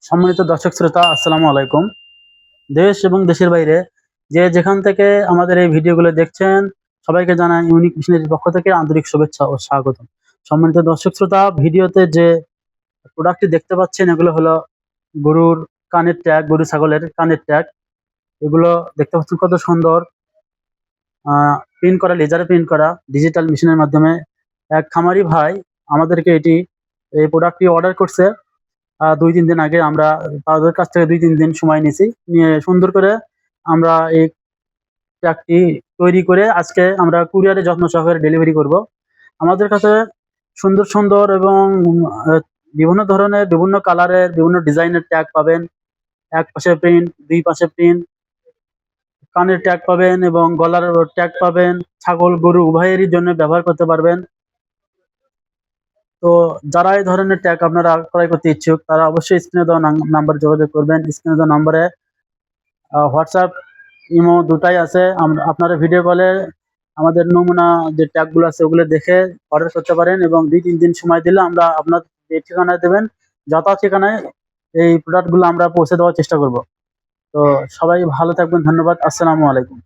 সম্মানিত দর্শক শ্রোতা, আসসালামু আলাইকুম। দেশ এবং দেশের বাইরে যে যেখান থেকে আমাদের এই ভিডিওগুলো দেখছেন, সবাইকে জানাই ইউনিক মিশনারির পক্ষ থেকে আন্তরিক শুভেচ্ছা ও স্বাগতম। সম্মানিত দর্শক শ্রোতা, ভিডিওতে যে প্রোডাক্টটি দেখতে পাচ্ছেন এগুলো হলো গরুর কানের ট্যাগ, গরু ছাগলের কানের ট্যাগ। এগুলো দেখতে পাচ্ছেন কত সুন্দর, প্রিন্ট করা, লেজারে প্রিন্ট করা ডিজিটাল মেশিনের মাধ্যমে। এক খামারি ভাই আমাদেরকে এই প্রোডাক্টটি অর্ডার করছে ২-৩ দিন আগে। আমরা তাদের কাছ থেকে ২-৩ দিন সময় নিছি। নিয়ে সুন্দর করে আমরা এই ট্যাগটি তৈরি করে আজকে আমরা কুরিয়ারে যত্ন সহকারে ডেলিভারি করব। আমাদের কাছে সুন্দর, সুন্দর এবং আ বিভিন্ন ধরনের, বিভিন্ন কালারের, বিভিন্ন ডিজাইনের ট্যাগ পাবেন। এক পাশে প্রিন্ট, ২ পাশে প্রিন্ট, কানের ট্যাগ পাবেন এবং গলার ট্যাগ পাবেন। ছাগল, গরু উভয়েরই জন্য ব্যবহার করতে পারবেন। তো যারা এই ধরনের ট্যাগ আপনারা ক্রয় করতে ইচ্ছুক, তারা অবশ্যই স্ক্রিনে দেওয়া নাম্বারে যোগাযোগ করবেন। স্ক্রিনে দেওয়া নাম্বারে হোয়াটসঅ্যাপ, ইমো দুটাই আছে। আপনারা ভিডিও কলে আমাদের নমুনা যে ট্যাগগুলো আছে ওগুলো দেখে অর্ডার করতে পারেন এবং ২-৩ দিন সময় দিলে আমরা আপনার যে ঠিকানায় দেবেন, যথা ঠিকানায় এই প্রোডাক্টগুলো আমরা পৌঁছে দেওয়ার চেষ্টা করব। তো সবাই ভালো থাকবেন। ধন্যবাদ। আসসালামু আলাইকুম।